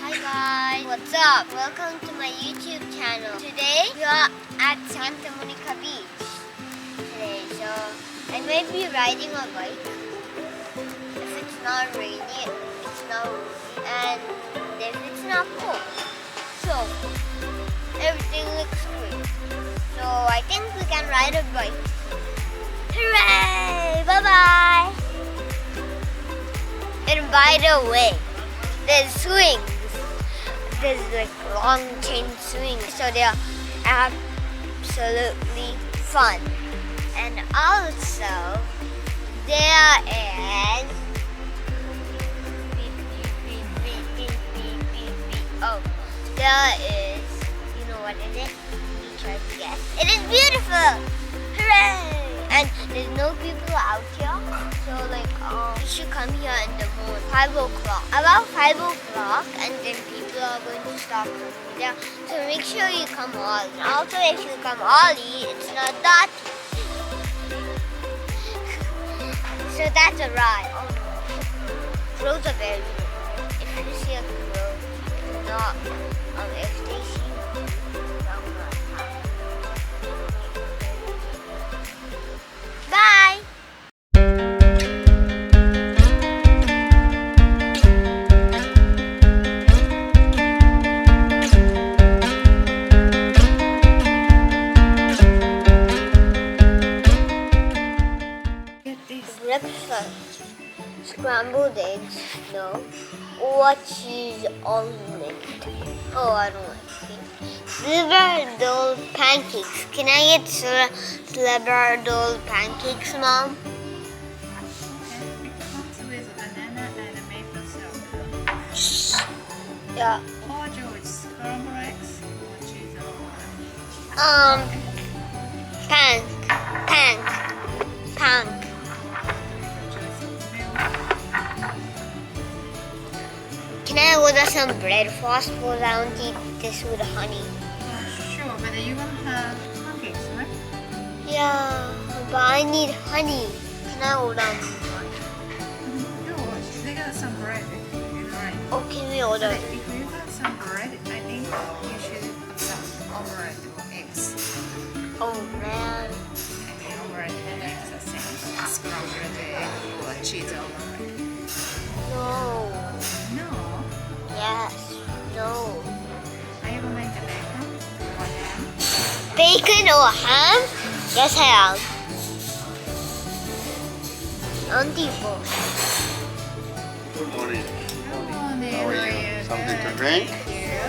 Hi guys, what's up? Welcome to my YouTube channel. Today we are at Santa Monica Beach. So I might be riding a bike. If it's not rainy, it's not windy, and if it's not cold. So everything looks great. So I think we can ride a bike. Hooray! Bye-bye! And by the way, there's swings. There's like long chain swings. So they're absolutely fun. And also, there is oh, there is, you know what it is? You try to guess. It is beautiful! Hooray! And there's no people out here, so like you should come here in the morning, 5 o'clock. About 5 o'clock, and then people are going to start coming there. So make sure you come early. And also, if you come early, it's not that easy. So that's a ride. Oh no, crows are very good. If you see a crow, do not. If they see you, don't run. Bye! Breakfast, scrambled eggs, no, or cheese omelet. Oh, I don't like cheese. Sliver pancakes. Can I get sliver pancakes, Mom? It comes with banana and maple syrup. Yeah. Or with scrambled eggs or cheese Pank. Can I order some bread first? Because I don't eat this with honey. Sure, but you're gonna have pancakes, right? Yeah, but I need honey. Can I order one? Sure, they got some bread. Right. Oh, can we order? If you got some bread, I think you should have some omelette or eggs. Oh man. And omelette and eggs are same. Scrambled egg or cheese omelette. No. No. Yes. No. Are you gonna make the bacon or ham? Bacon or ham? Yes, I am. Auntie both. Good morning. Good morning. How are you? Something to drink? Thank you.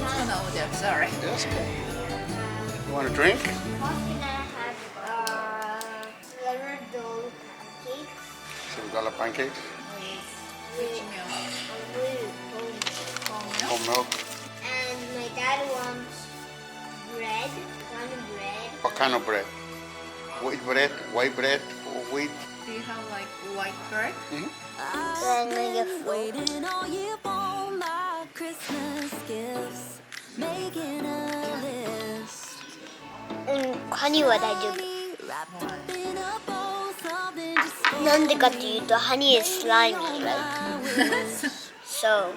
Oh no, sorry. Yes. You want a drink? What can I have? Sliver dough pancakes. $7 pancakes, Which milk? whole milk. And my dad wants bread. One bread. What kind of bread? White bread, or wheat? Do you have like white bread? Then I'm gonna get four. Waiting all year for my Christmas gifts, making a list. honey は大丈夫。 Wrapped up in a bowl, something just for なんでかっていうと honey is slimy, right? So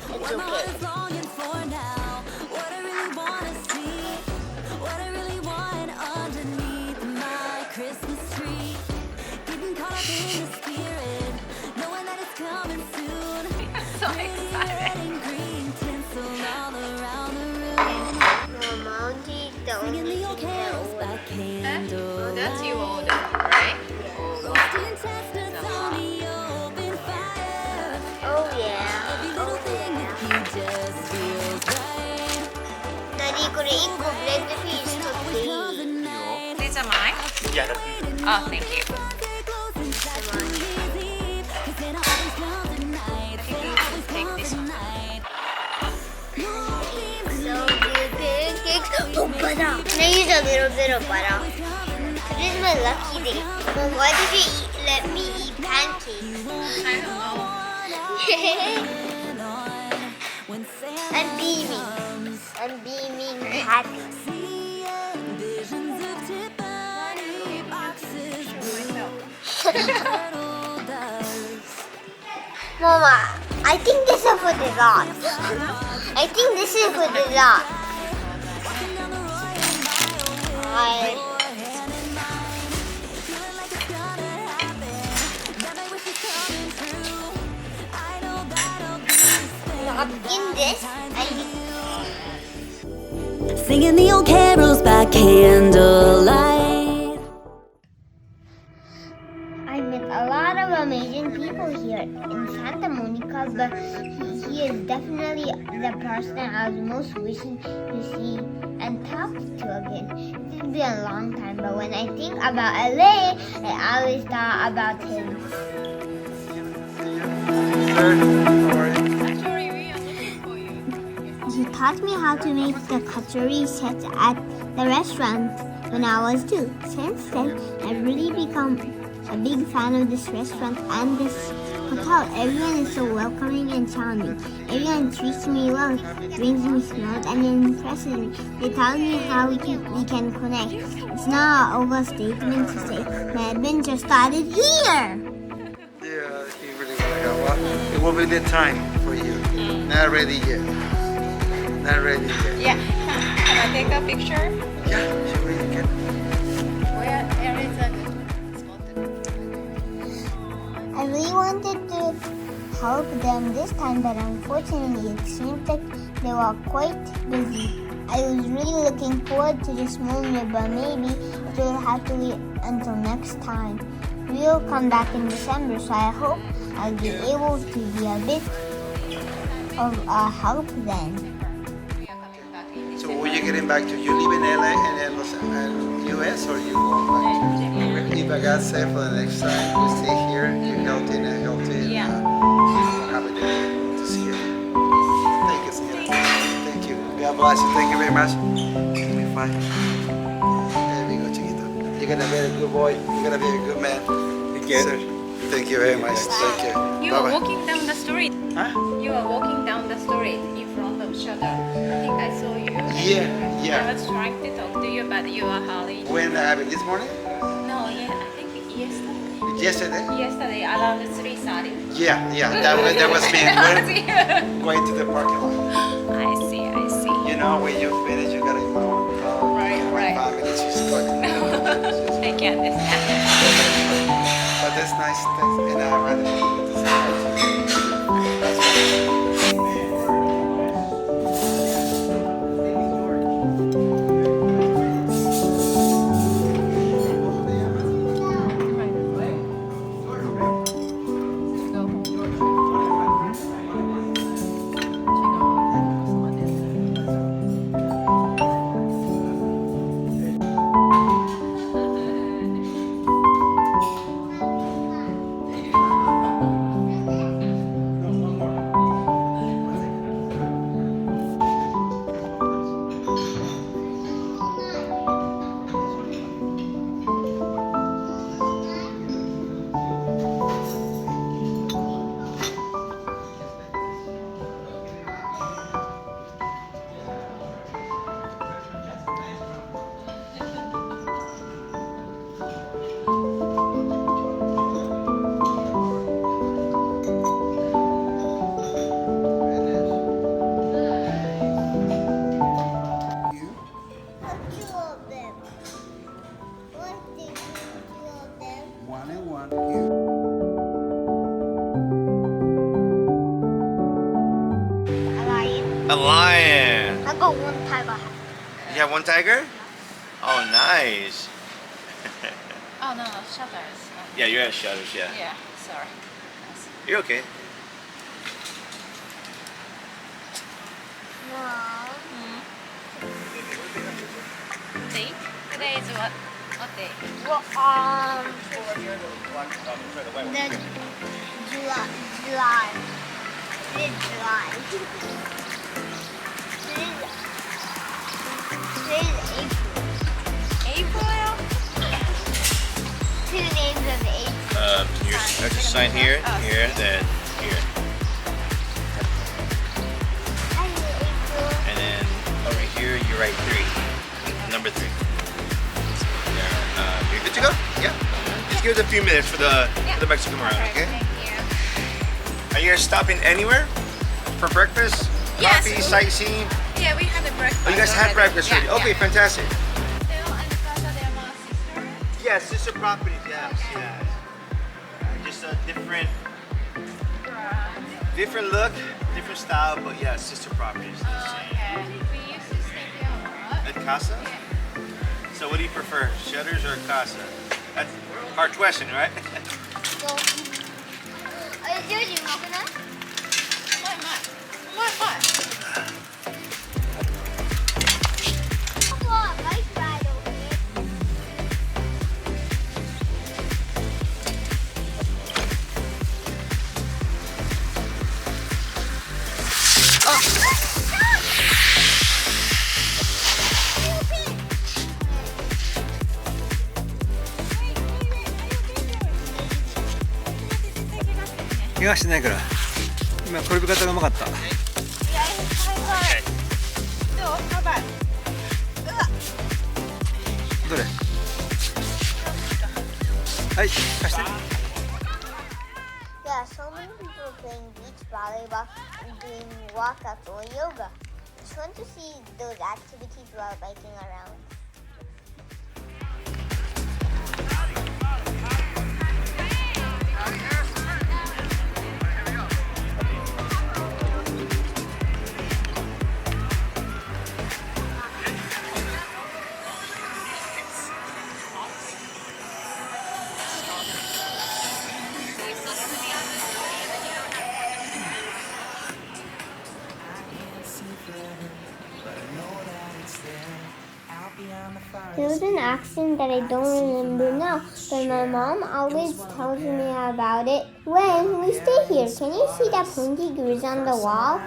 it's what my heart okay. is longing for now. What I really wanna see, what I really want underneath my Christmas tree. Getting caught up in the spirit, knowing that it's coming soon. So Pretty excited. red and green tinsel all around the room. No, Mountie, the Singing only the old thing that carols by Oh, that's you candlelight. order, right? Roasting chestnuts on the open fire. Oh yeah. Every little thing that he just feels right. 何これ1個ブレンドピース取っていい Comes the night. These are mine? Yeah. Oh, thank you. Stay close inside New Year's Eve. 'Cause they don't always come tonight. They don't always Take come this one. tonight. So good pancakes. Oh, butter. Can I use a little bit of butter? Today is my lucky day. Mom, why did you let me eat pancakes? I don't know. When Santa I'm beaming. comes, I'm beaming happy. seeing visions of Tiffany boxes Myself. turtle doves. Mama, I think this is for the dogs. I think this is for the dogs. Not in this. Singing the old carols by candlelight. I met a lot of amazing people here in Santa Monica, but he is definitely the person I was most wishing to see and talk to again. It's been a long time, but when I think about LA, I always thought about him. Actually, we are looking for you. He taught me how to make the cutlery sets at the restaurant when I was 2. Since then, I've really become a big fan of this restaurant and this hotel. Everyone is so welcoming and charming. Everyone treats me well, brings me smiles, and impresses me. They tell me how we can connect. It's not an overstatement to say my adventure started here. Yeah, you really want to go. Well, it will be the time for you. Not ready yet. Not ready yet. Yeah. Can I take a picture? Yeah, sure you can. Where is a good spot? I really wanted to help them this time, but unfortunately it seemed like they were quite busy. I was really looking forward to this moment, but maybe it will have to wait until next time. We'll come back in December, so I hope I'll be able to be a bit of a help then. We are coming back in So when you getting back to, you live in LA and then US, or you go back to? If I got safe for the next time, we stay here, you're healthy and healthy. And, Yeah. have a day to see you. Thank you, Sierra. Thank you. God bless you. Thank you very much. Be fine. There we go, chiquito. You're gonna be a good boy. You're gonna be a good man. Thank you. Sir. Thank you very much. Thank you. You are Bye-bye. walking down the street. Huh? You are walking down the street in front of shutter. I think I saw you. Yeah, yeah. I was trying to talk to you, but you are hurrying. When this morning? No, yeah, I think yesterday. Yesterday? Yesterday around 3:30. Yeah, that was me. That was you. Going to the parking lot. I see. You know, when you finish, you gotta go. Right. 5 minutes, she's good. I can understand. But that's nice. And I'd rather be able to say that's one and one. A lion. I got one tiger. You have one tiger? Oh, nice. Oh no, shutters. Yeah, you're at Shutters, yeah. Yeah, sorry. You're okay. No. Day? Today is what? What day? Well, the July. Today's July. Today's April. April? 2 days of April. You have to sign here, here, then here. Hi, April. And then over here, you write 3. Number 3. You're good to go? Yeah. Just give it a few minutes for the Mexican come around, okay? Thank you. I Are you guys stopping anywhere for breakfast? Yes. Coffee, sightseeing? Yeah, we had the breakfast. Oh, you guys had already. breakfast already? Yeah, Okay, yeah. fantastic. Still in Casa Del Mar, sister? Yeah, sister properties, yes, yes. Just a different look, different style, but yeah, sister properties. Okay. We used to stay there a lot. At Casa? So what do you prefer, Shutters or Casa? That's a hard question, right? So, are you doing coconut? What? Oh, bike ride over here. Oh. 怪我してないから。今転び方がうまかった。どうパパ。どれ？はい、貸して。 Yeah, so many people are playing beach volleyball and doing walkouts or yoga. It's fun to see those activities while biking around. There was an accident that I don't remember now, but my mom always tells me about it when we stay here. Can you see that pointy grid on the wall?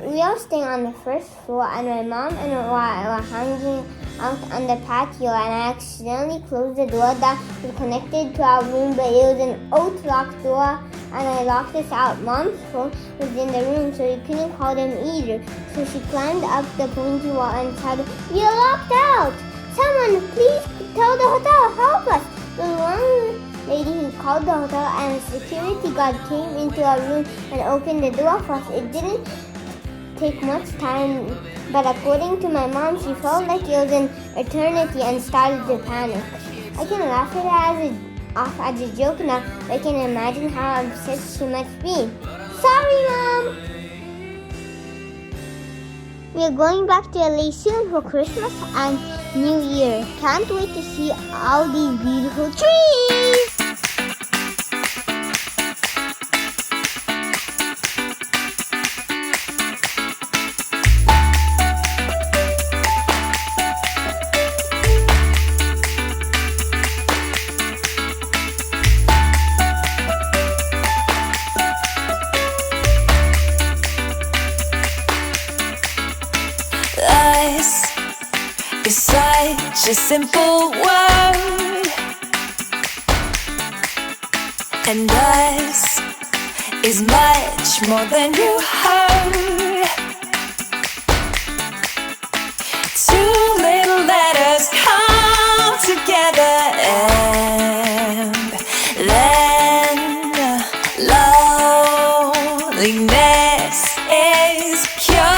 We are staying on the first floor, and my mom and I were hanging out on the patio, and I accidentally closed the door that was connected to our room, but it was an oat-locked door, and I locked us out. Mom's phone was in the room, so we couldn't call them either. So she climbed up the pointy wall and shouted, "You're locked out! Someone, please tell the hotel, help us!" The one lady who called the hotel and a security guard came into our room and opened the door for us. It didn't take much time, but according to my mom, she felt like it was an eternity and started to panic. I can laugh at it as a joke now, but I can imagine how upset she must be. Sorry, Mom! We are going back to LA soon for Christmas and New Year. Can't wait to see all these beautiful trees! Us is such a simple word, and us is much more than you heard. Two little letters come together, and then loneliness is cured.